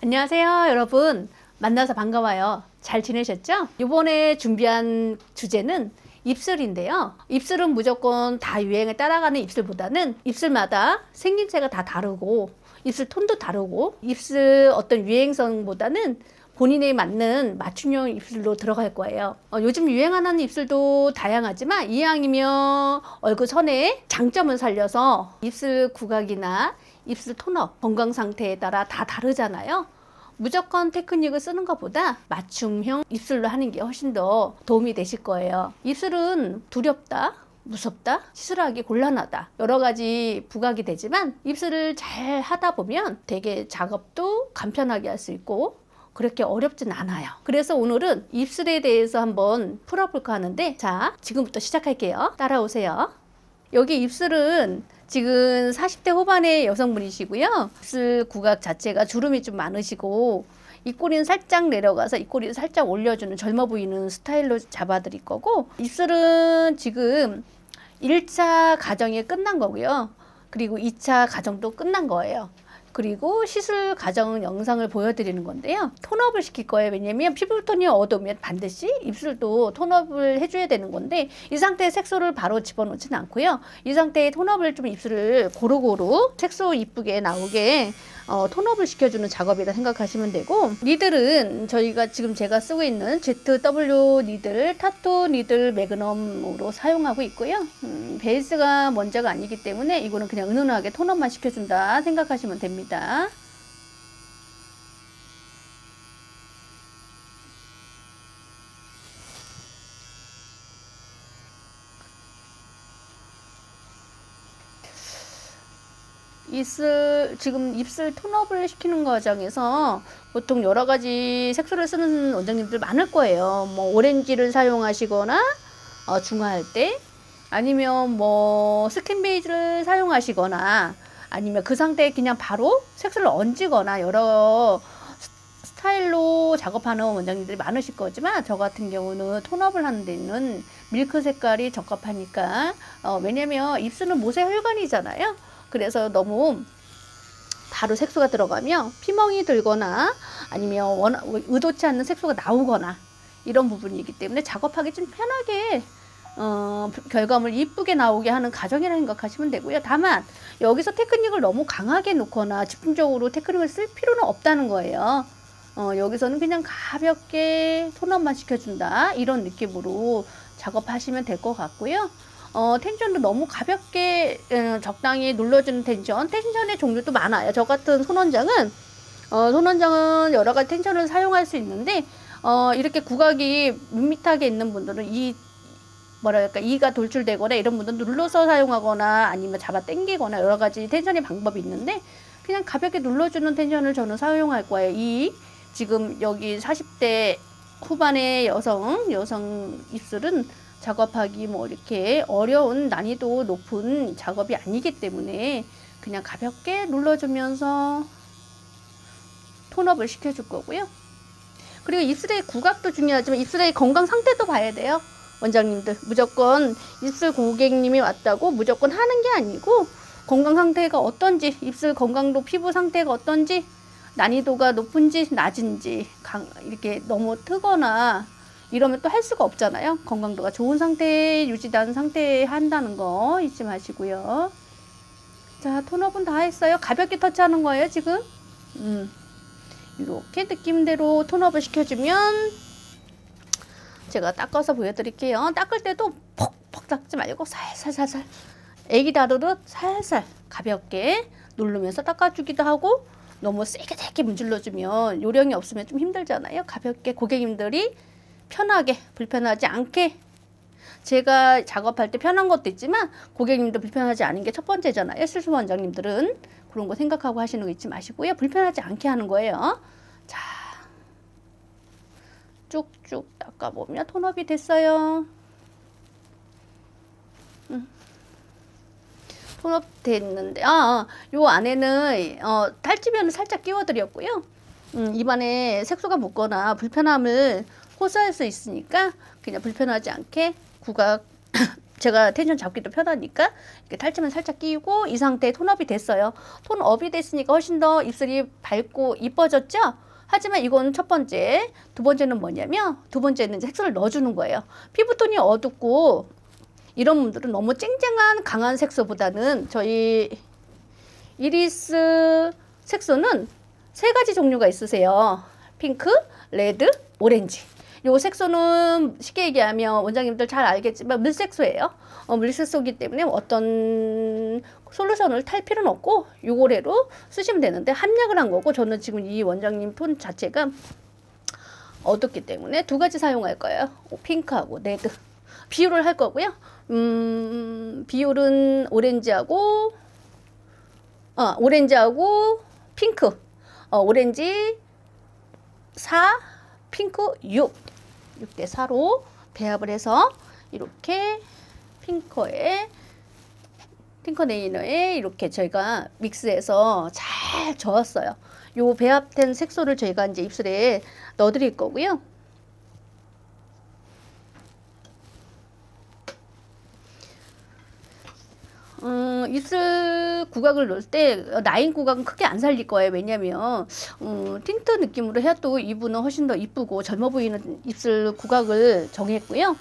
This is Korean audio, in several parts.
안녕하세요, 여러분. 만나서 반가워요. 잘 지내셨죠? 이번에 준비한 주제는 입술인데요. 입술은 무조건 다 유행에 따라가는 입술보다는 입술마다 생김새가 다 다르고 입술 톤도 다르고 입술 어떤 유행성보다는 본인에 맞는 맞춤형 입술로 들어갈 거예요. 요즘 유행하는 입술도 다양하지만 이왕이면 얼굴 선의 장점을 살려서 입술 구각이나 입술 톤업, 건강 상태에 따라 다 다르잖아요. 무조건 테크닉을 쓰는 것보다 맞춤형 입술로 하는 게 훨씬 더 도움이 되실 거예요. 입술은 두렵다, 무섭다, 시술하기 곤란하다, 여러 가지 부각이 되지만 입술을 잘 하다 보면 되게 작업도 간편하게 할 수 있고 그렇게 어렵진 않아요. 그래서 오늘은 입술에 대해서 한번 풀어볼까 하는데, 자, 지금부터 시작할게요. 따라오세요. 여기 입술은 지금 40대 후반의 여성분이시고요. 입술 구각 자체가 주름이 좀 많으시고 입꼬리는 살짝 내려가서 입꼬리를 살짝 올려주는 젊어 보이는 스타일로 잡아드릴 거고, 입술은 지금 1차 과정이 끝난 거고요. 그리고 2차 과정도 끝난 거예요. 그리고 시술 과정 영상을 보여드리는 건데요. 톤업을 시킬 거예요. 왜냐면 피부톤이 어두우면 반드시 입술도 톤업을 해줘야 되는 건데, 이 상태에 색소를 바로 집어넣지는 않고요. 이 상태에 톤업을 좀 입술을 고루고루 색소 이쁘게 나오게 톤업을 시켜주는 작업이라 생각하시면 되고, 니들은 저희가 지금 제가 쓰고 있는 ZW 니들, 타투 니들 매그넘으로 사용하고 있고요. 베이스가 먼저가 아니기 때문에 이거는 그냥 은은하게 톤업만 시켜준다 생각하시면 됩니다. 지금 입술 톤업을 시키는 과정에서 보통 여러 가지 색소를 쓰는 원장님들 많을 거예요. 뭐 오렌지를 사용하시거나 중화할 때, 아니면 뭐 스킨 베이지를 사용하시거나, 아니면 그 상태에 그냥 바로 색소를 얹거나 여러 스타일로 작업하는 원장님들이 많으실 거지만, 저 같은 경우는 톤업을 하는 데는 밀크 색깔이 적합하니까, 왜냐면 입술은 모세 혈관이잖아요. 그래서 너무 바로 색소가 들어가면 피멍이 들거나 아니면 의도치 않는 색소가 나오거나 이런 부분이기 때문에 작업하기 좀 편하게 결과물 이쁘게 나오게 하는 과정이라 생각하시면 되고요. 다만 여기서 테크닉을 너무 강하게 놓거나 집중적으로 테크닉을 쓸 필요는 없다는 거예요. 여기서는 그냥 가볍게 톤업만 시켜준다, 이런 느낌으로 작업하시면 될 것 같고요. 텐션도 너무 가볍게 적당히 눌러주는 텐션의 종류도 많아요. 저 같은 손원장은 여러 가지 텐션을 사용할 수 있는데, 이렇게 구각이 밋밋하게 있는 분들은 이가 돌출되거나 이런 분들은 눌러서 사용하거나 아니면 잡아 당기거나 여러 가지 텐션의 방법이 있는데, 그냥 가볍게 눌러주는 텐션을 저는 사용할 거예요. 지금 여기 40대 후반의 여성 입술은 작업하기 뭐 이렇게 어려운 난이도 높은 작업이 아니기 때문에 그냥 가볍게 눌러주면서 톤업을 시켜줄 거고요. 그리고 입술의 구각도 중요하지만 입술의 건강 상태도 봐야 돼요. 원장님들 무조건 입술 고객님이 왔다고 무조건 하는 게 아니고, 건강 상태가 어떤지, 입술 건강도 피부 상태가 어떤지, 난이도가 높은지 낮은지, 이렇게 너무 트거나 이러면 또 할 수가 없잖아요. 건강도가 좋은 상태에 유지된 상태에 한다는 거 잊지 마시고요. 자, 톤업은 다 했어요. 가볍게 터치하는 거예요, 지금. 이렇게 느낌대로 톤업을 시켜주면 제가 닦아서 보여드릴게요. 닦을 때도 퍽퍽 닦지 말고 살살살살, 애기 다루듯 살살 가볍게 누르면서 닦아주기도 하고, 너무 세게 문질러주면 요령이 없으면 좀 힘들잖아요. 가볍게 고객님들이 편하게 불편하지 않게, 제가 작업할 때 편한 것도 있지만 고객님들 불편하지 않은 게 첫 번째잖아요. 실수 원장님들은 그런 거 생각하고 하시는 거 잊지 마시고요. 불편하지 않게 하는 거예요. 자, 쭉쭉 닦아보면 톤업이 됐어요. 톤업 됐는데, 요 안에는 탈지면을 살짝 끼워드렸고요. 입안에 색소가 묻거나 불편함을 호소할 수 있으니까 그냥 불편하지 않게 구각 제가 텐션 잡기도 편하니까 이렇게 탈취만 살짝 끼우고 이 상태에 톤업이 됐어요. 톤업이 됐으니까 훨씬 더 입술이 밝고 이뻐졌죠? 하지만 이건 첫 번째. 두 번째는 뭐냐면 두 번째는 이제 색소를 넣어주는 거예요. 피부톤이 어둡고 이런 분들은 너무 쨍쨍한 강한 색소보다는 저희 이리스 색소는 세 가지 종류가 있으세요. 핑크, 레드, 오렌지. 요 색소는 쉽게 얘기하면 원장님들 잘 알겠지만 물색소예요. 물색소이기 때문에 어떤 솔루션을 탈 필요는 없고 요거래로 쓰시면 되는데 함량을 한 거고 저는 지금 이 원장님 톤 자체가 어둡기 때문에 두 가지 사용할 거예요. 핑크하고 레드. 비율을 할 거고요. 비율은 오렌지하고 핑크. 오렌지 4, 핑크 6. 6대 4로 배합을 해서 이렇게 핑커 네이너에 이렇게 저희가 믹스해서 잘 저었어요. 요 배합된 색소를 저희가 이제 입술에 넣어 드릴 거고요. 입술 구각을 넣을 때 라인 구각은 크게 안 살릴 거예요. 왜냐면 틴트 느낌으로 해도 이분은 훨씬 더 이쁘고 젊어 보이는 입술 구각을 정했고요.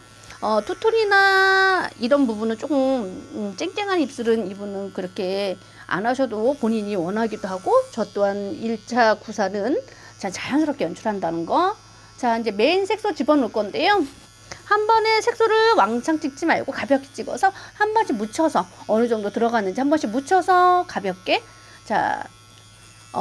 투톤이나 이런 부분은 조금 쨍쨍한 입술은 이분은 그렇게 안 하셔도 본인이 원하기도 하고 저 또한 1차 구사는 자연스럽게 연출한다는 거. 자, 이제 메인 색소 집어넣을 건데요. 한 번에 색소를 왕창 찍지 말고 가볍게 찍어서 한 번씩 묻혀서 어느 정도 들어가는지 한 번씩 묻혀서 가볍게. 자,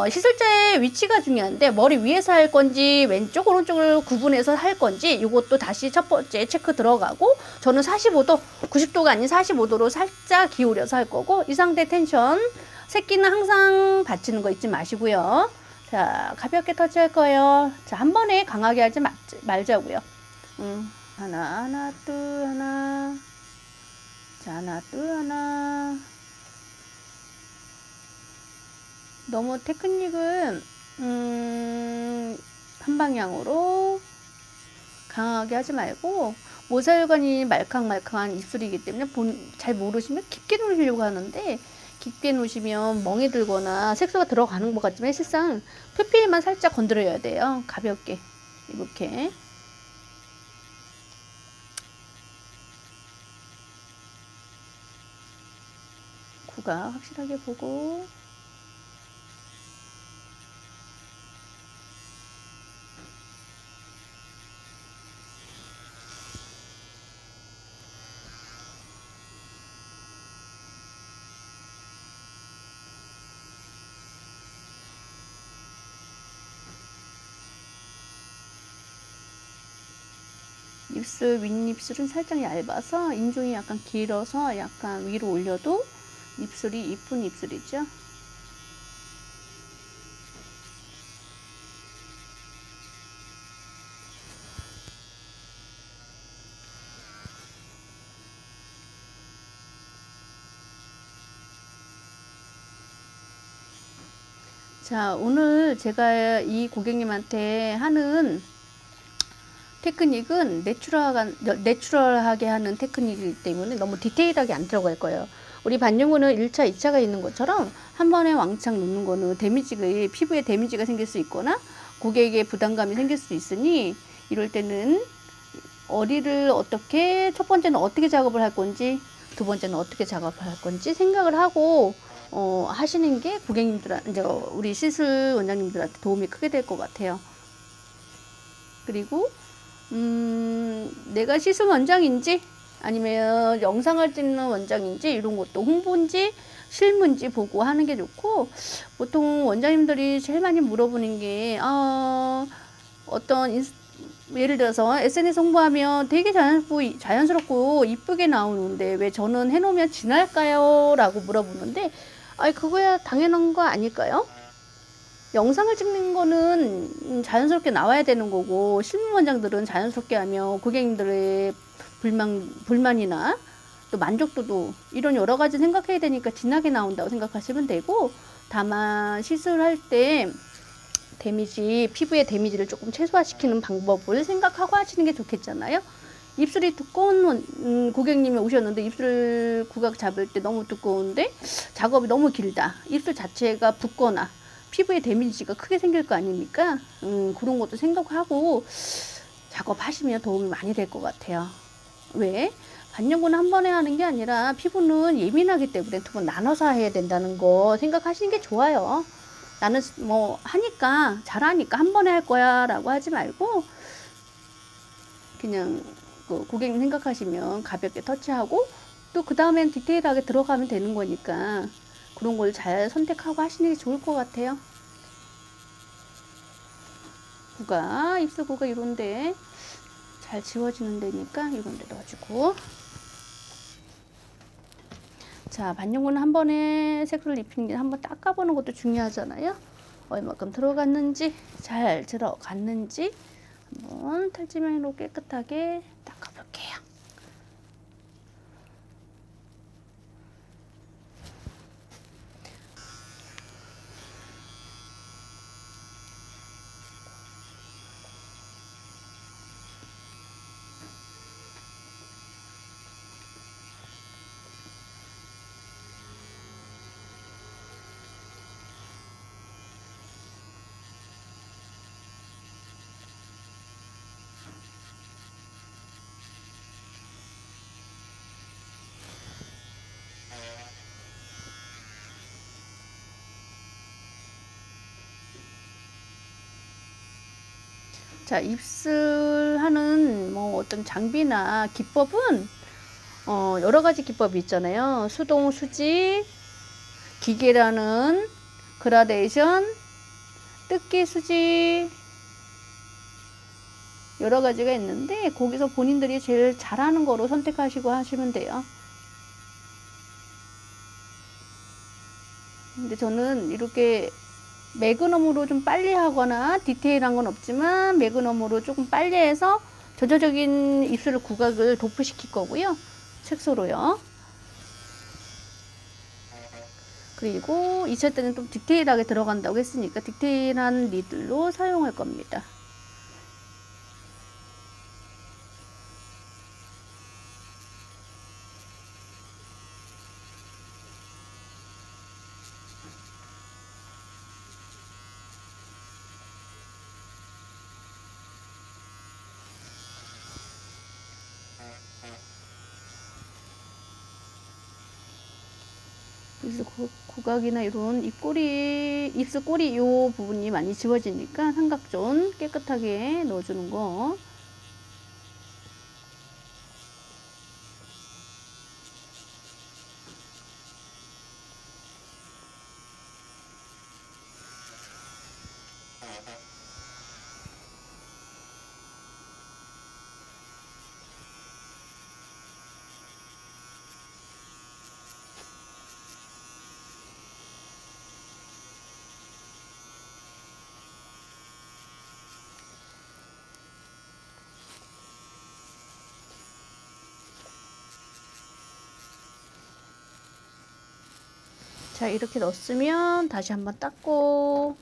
씻을 때 위치가 중요한데 머리 위에서 할 건지 왼쪽 오른쪽을 구분해서 할 건지 이것도 다시 첫 번째 체크 들어가고 저는 45도 90도가 아닌 45도로 살짝 기울여서 할 거고 이 상태 텐션 새끼는 항상 받치는 거 잊지 마시고요. 자, 가볍게 터치할 거예요. 자, 한 번에 강하게 하지 말자고요. 하나 둘 하나. 자, 하나 둘 하나. 너무 테크닉은 한 방향으로 강하게 하지 말고 모세혈관이 말캉말캉한 입술이기 때문에 잘 모르시면 깊게 누르시려고 하는데 깊게 누시면 멍이 들거나 색소가 들어가는 것 같지만 실상 표피에만 살짝 건드려야 돼요. 가볍게 이렇게. 구가 확실하게 보고 입술 윗입술은 살짝 얇아서 인중이 약간 길어서 약간 위로 올려도 입술이 이쁜 입술이죠. 자, 오늘 제가 이 고객님한테 하는 테크닉은 내추럴하게 하는 테크닉이기 때문에 너무 디테일하게 안 들어갈 거예요. 우리 반영구는 1차, 2차가 있는 것처럼 한 번에 왕창 놓는 거는 피부에 데미지가 생길 수 있거나 고객에게 부담감이 생길 수 있으니 이럴 때는 어디를 어떻게, 첫 번째는 어떻게 작업을 할 건지, 두 번째는 어떻게 작업을 할 건지 생각을 하고 하시는 게 이제 우리 시술 원장님들한테 도움이 크게 될 것 같아요. 그리고 내가 시술 원장인지 아니면 영상을 찍는 원장인지 이런 것도 홍보인지 실무인지 보고 하는 게 좋고, 보통 원장님들이 제일 많이 물어보는 게 예를 들어서 SNS 홍보하면 되게 자연스럽고 이쁘게 나오는데 왜 저는 해놓으면 진할까요? 라고 물어보는데 그거야 당연한 거 아닐까요? 영상을 찍는 거는 자연스럽게 나와야 되는 거고 실무 원장들은 자연스럽게 하면 고객님들의 불만이나 또 만족도도 이런 여러 가지 생각해야 되니까 진하게 나온다고 생각하시면 되고, 다만 시술할 때 피부의 데미지를 조금 최소화시키는 방법을 생각하고 하시는 게 좋겠잖아요. 입술이 두꺼운 고객님이 오셨는데 입술 구각 잡을 때 너무 두꺼운데 작업이 너무 길다. 입술 자체가 붓거나 피부에 데미지가 크게 생길 거 아닙니까? 그런 것도 생각하고 작업하시면 도움이 많이 될 것 같아요. 왜? 반영구는 한 번에 하는 게 아니라 피부는 예민하기 때문에 두 번 나눠서 해야 된다는 거 생각하시는 게 좋아요. 나는 뭐 하니까 잘하니까 한 번에 할 거야 라고 하지 말고 그냥 그 고객님 생각하시면 가볍게 터치하고 또 그 다음엔 디테일하게 들어가면 되는 거니까 그런 걸 잘 선택하고 하시는 게 좋을 것 같아요. 구가 입술 구가 이런데 잘 지워지는 데니까 이런데 넣어주고, 자 반영구는 한 번에 색소를 입히는 게 한번 닦아보는 것도 중요하잖아요. 얼마큼 들어갔는지 잘 들어갔는지 한번 탈지면으로 깨끗하게 닦아볼게요. 자, 입술 하는 뭐 어떤 장비나 기법은 여러 가지 기법이 있잖아요. 수동, 수직, 기계라는 그라데이션, 뜯기, 수직 여러 가지가 있는데 거기서 본인들이 제일 잘하는 거로 선택하시고 하시면 돼요. 근데 저는 이렇게 매그넘으로 좀 빨리 하거나 디테일한 건 없지만 매그넘으로 조금 빨리 해서 전체적인 입술 구각을 도프시킬 거고요. 색소로요. 그리고 2차 때는 좀 디테일하게 들어간다고 했으니까 디테일한 니들로 사용할 겁니다. 입술 구각이나 이런 입꼬리, 입술 꼬리 요 부분이 많이 지워지니까 삼각존 깨끗하게 넣어주는 거. 자, 이렇게 넣었으면 다시 한번 닦고,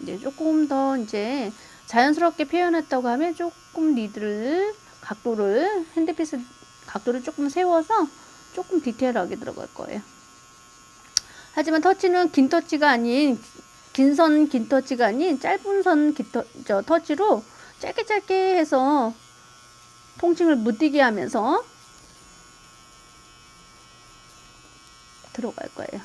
이제 조금 더 이제 자연스럽게 표현했다고 하면 조금 니들 각도를, 핸드피스 각도를 조금 세워서 조금 디테일하게 들어갈 거예요. 하지만 터치는 긴 터치가 아닌, 긴 선 긴 터치가 아닌 짧은 선 터치로 짧게 짧게 해서 통증을 무디게 하면서 들어갈 거예요.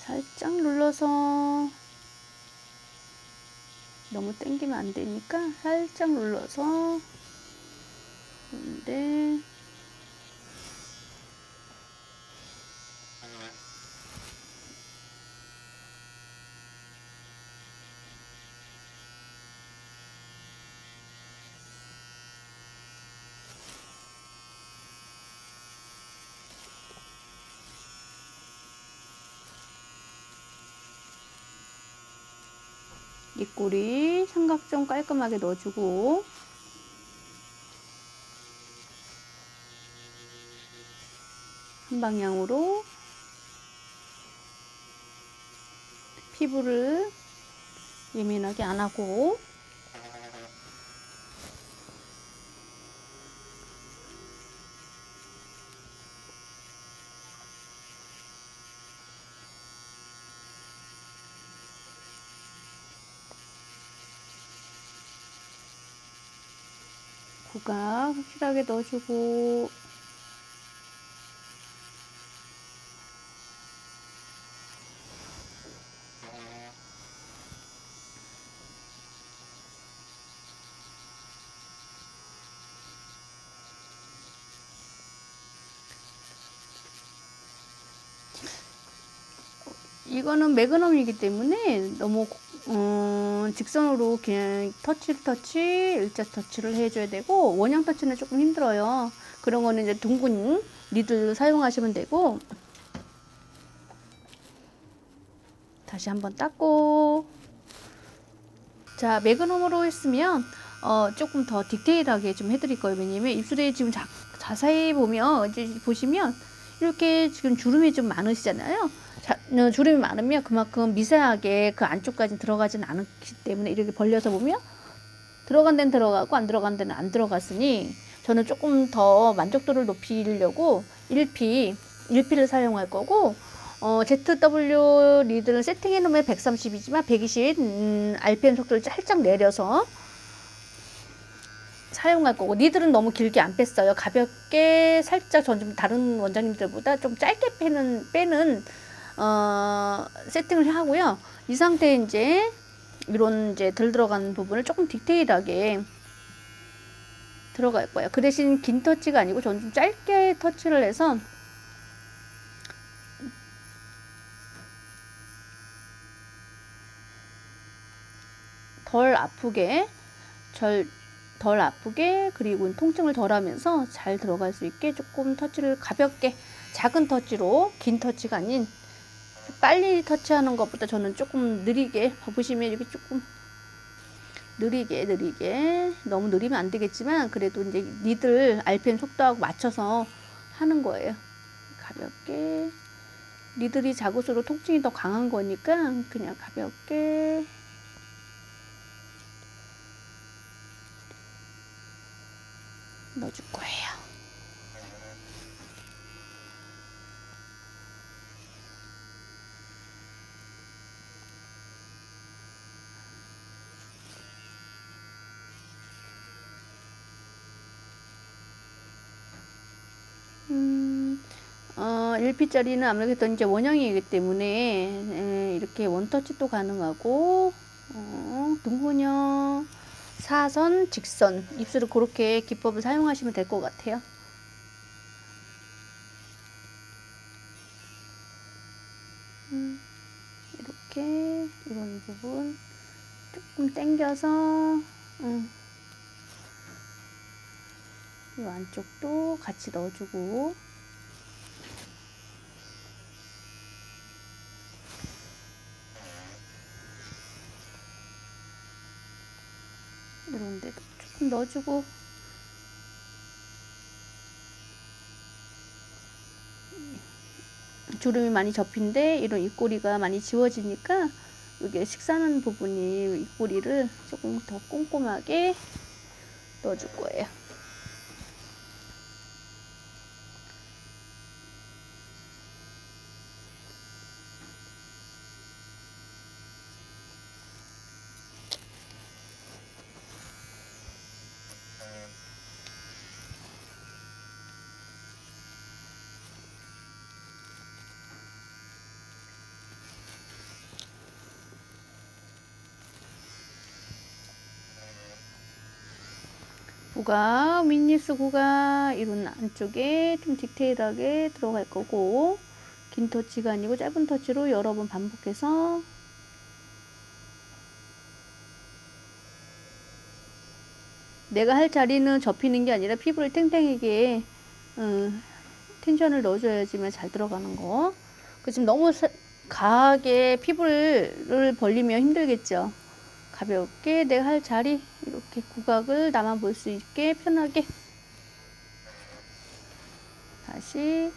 살짝 눌러서 너무 당기면 안 되니까 살짝 눌러서. 근데 입꼬리 삼각존 깔끔하게 넣어주고, 한 방향으로 피부를 예민하게 안 하고, 구각 확실하게 넣어주고, 이거는 매그넘이기 때문에 너무 직선으로 그냥 터치 일자 터치를 해줘야 되고, 원형 터치는 조금 힘들어요. 그런 거는 이제 둥근 니들 사용하시면 되고. 다시 한번 닦고. 자, 매그넘으로 했으면 조금 더 디테일하게 좀 해드릴 거예요. 왜냐면 입술에 지금 자세히 보면, 이제 보시면 이렇게 지금 주름이 좀 많으시잖아요. 주름이 많으면 그만큼 미세하게 그 안쪽까지 들어가진 않기 때문에, 이렇게 벌려서 보면 들어간 데는 들어가고 안 들어간 데는 안 들어갔으니, 저는 조금 더 만족도를 높이려고 1P를 사용할 거고, ZW 리드를 세팅해 놓으면 130이지만 120 RPM 속도를 살짝 내려서 사용할 거고, 니들은 너무 길게 안 뺐어요. 가볍게 살짝, 전 좀 다른 원장님들보다 좀 짧게 빼는 세팅을 하고요. 이 상태에 이제 이런 이제 덜 들어간 부분을 조금 디테일하게 들어갈 거예요. 그 대신 긴 터치가 아니고 저는 좀 짧게 터치를 해서 덜 아프게, 그리고 통증을 덜 하면서 잘 들어갈 수 있게 조금 터치를 가볍게, 작은 터치로, 긴 터치가 아닌, 빨리 터치하는 것보다 저는 조금 느리게, 보시면 이렇게 조금 느리게, 너무 느리면 안 되겠지만, 그래도 이제 니들 RPM 속도하고 맞춰서 하는 거예요. 가볍게. 니들이 작을수록 통증이 더 강한 거니까 그냥 가볍게 넣어줄 거예요. 음, 1P짜리는 아무래도 이제 원형이기 때문에 이렇게 원터치도 가능하고, 동분형, 사선, 직선, 입술을 그렇게 기법을 사용하시면 될 것 같아요. 이렇게 이런 부분 조금 당겨서 이 안쪽도 같이 넣어주고, 이런 데도 조금 넣어주고, 주름이 많이 접힌데 이런 입꼬리가 많이 지워지니까 이게 식사하는 부분이, 입꼬리를 조금 더 꼼꼼하게 넣어줄 거예요. 구가 윗입술 구가 이런 안쪽에 좀 디테일하게 들어갈 거고, 긴 터치가 아니고 짧은 터치로 여러 번 반복해서 내가 할 자리는 접히는 게 아니라 피부를 탱탱하게 텐션을 넣어줘야지만 잘 들어가는 거. 그 지금 너무 강하게 피부를 벌리면 힘들겠죠. 가볍게 내가 할 자리 이렇게 구각을 나만 볼 수 있게 편하게 다시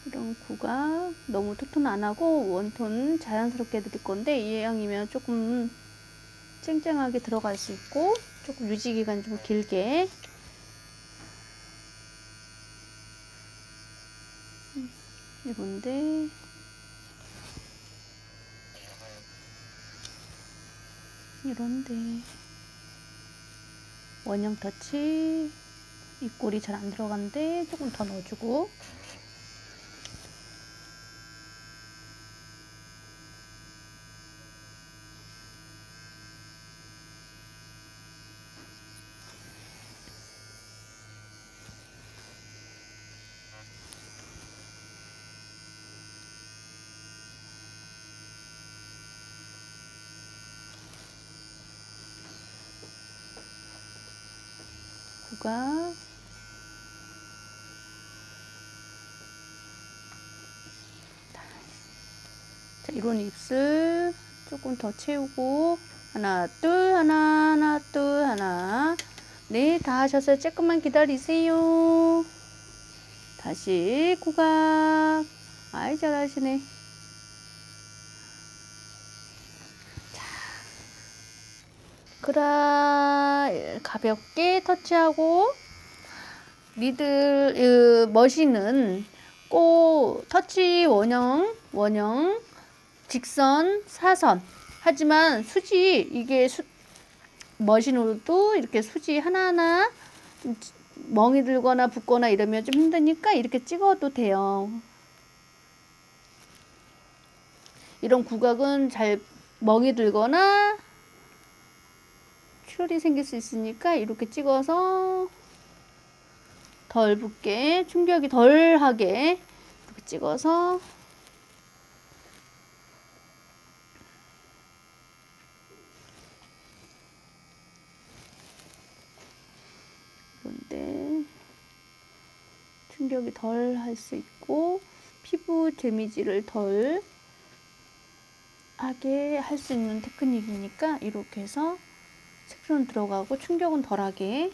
이런 구각 너무 톤 안 하고 원톤 자연스럽게 드릴 건데 이 양이면 조금 쨍쨍하게 들어갈 수 있고 조금 유지 기간 좀 길게 이건데 원형 터치 입꼬리 잘 안 들어간데 조금 더 넣어주고 구각 자, 이런 입술 조금 더 채우고 하나 둘 하나 둘 하나 네, 다 하셨어요. 조금만 기다리세요. 다시 구각 아이 잘하시네. 자, 그라 가볍게 터치하고 니들 머신은 꼭 터치 원형 직선 사선 하지만 수지 이게 머신으로도 이렇게 수지 하나하나 좀 멍이 들거나 붓거나 이러면 좀 힘드니까 이렇게 찍어도 돼요. 이런 구각은 잘 멍이 들거나 출혈이 생길 수 있으니까 이렇게 찍어서 덜 붓게 충격이 덜 하게 이렇게 찍어서 그런데 충격이 덜 할 수 있고 피부 데미지를 덜 하게 할 수 있는 테크닉이니까 이렇게 해서 색소는 들어가고 충격은 덜하게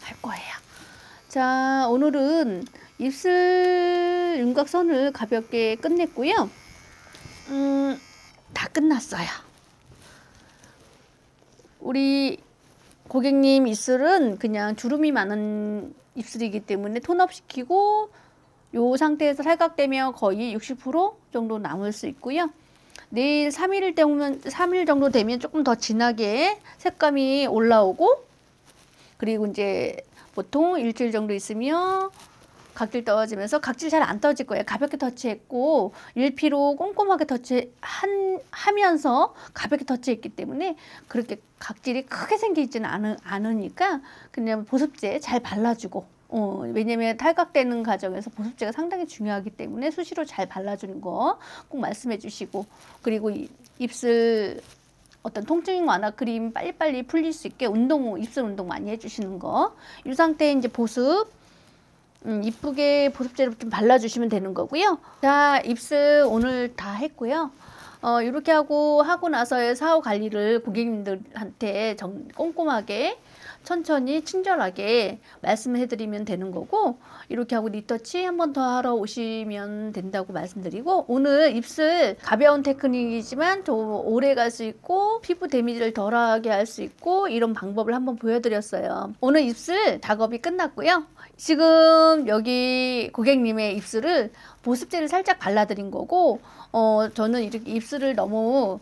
할 거예요. 자, 오늘은 입술 윤곽선을 가볍게 끝냈고요. 다 끝났어요. 우리 고객님 입술은 그냥 주름이 많은 입술이기 때문에 톤업 시키고 이 상태에서 살각되면 거의 60% 정도 남을 수 있고요. 내일 3일 정도 되면 조금 더 진하게 색감이 올라오고 그리고 이제 보통 일주일 정도 있으면 각질 떨어지면서 각질 잘 안 떨어질 거예요. 가볍게 터치했고 일피로 꼼꼼하게 터치하면서 가볍게 터치했기 때문에 그렇게 각질이 크게 생기지는 않으니까 그냥 보습제 잘 발라주고 왜냐면 탈각되는 과정에서 보습제가 상당히 중요하기 때문에 수시로 잘 발라주는 거 꼭 말씀해 주시고 그리고 입술 어떤 통증 완화 크림 빨리빨리 풀릴 수 있게 입술 운동 많이 해주시는 거. 이 상태에 이제 보습 이쁘게 보습제를 좀 발라주시면 되는 거고요. 자, 입술 오늘 다 했고요. 이렇게 하고 나서의 사후 관리를 고객님들한테 꼼꼼하게 천천히 친절하게 말씀해드리면 되는 거고 이렇게 하고 리터치 한 번 더 하러 오시면 된다고 말씀드리고 오늘 입술 가벼운 테크닉이지만 더 오래 갈 수 있고 피부 데미지를 덜하게 할 수 있고 이런 방법을 한번 보여드렸어요. 오늘 입술 작업이 끝났고요. 지금 여기 고객님의 입술을 보습제를 살짝 발라드린 거고 저는 이렇게 입술을 너무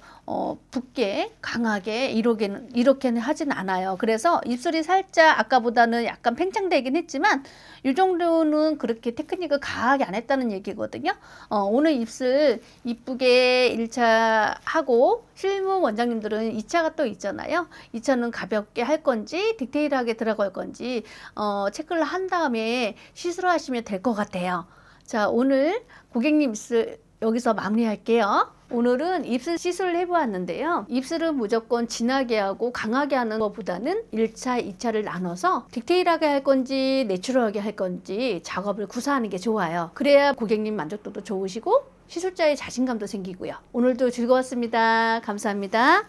붓게 강하게 이렇게는 하진 않아요. 그래서 입술이 살짝 아까보다는 약간 팽창되긴 했지만 이 정도는 그렇게 테크닉을 강하게 안 했다는 얘기거든요. 오늘 입술 이쁘게 1차 하고 실무 원장님들은 2차가 또 있잖아요. 2차는 가볍게 할 건지 디테일하게 들어갈 건지 체크를 한 다음에 시술을 하시면 될 것 같아요. 자, 오늘 고객님 입술 여기서 마무리할게요. 오늘은 입술 시술을 해보았는데요. 입술은 무조건 진하게 하고 강하게 하는 것보다는 1차, 2차를 나눠서 디테일하게 할 건지 내추럴하게 할 건지 작업을 구사하는 게 좋아요. 그래야 고객님 만족도도 좋으시고 시술자의 자신감도 생기고요. 오늘도 즐거웠습니다. 감사합니다.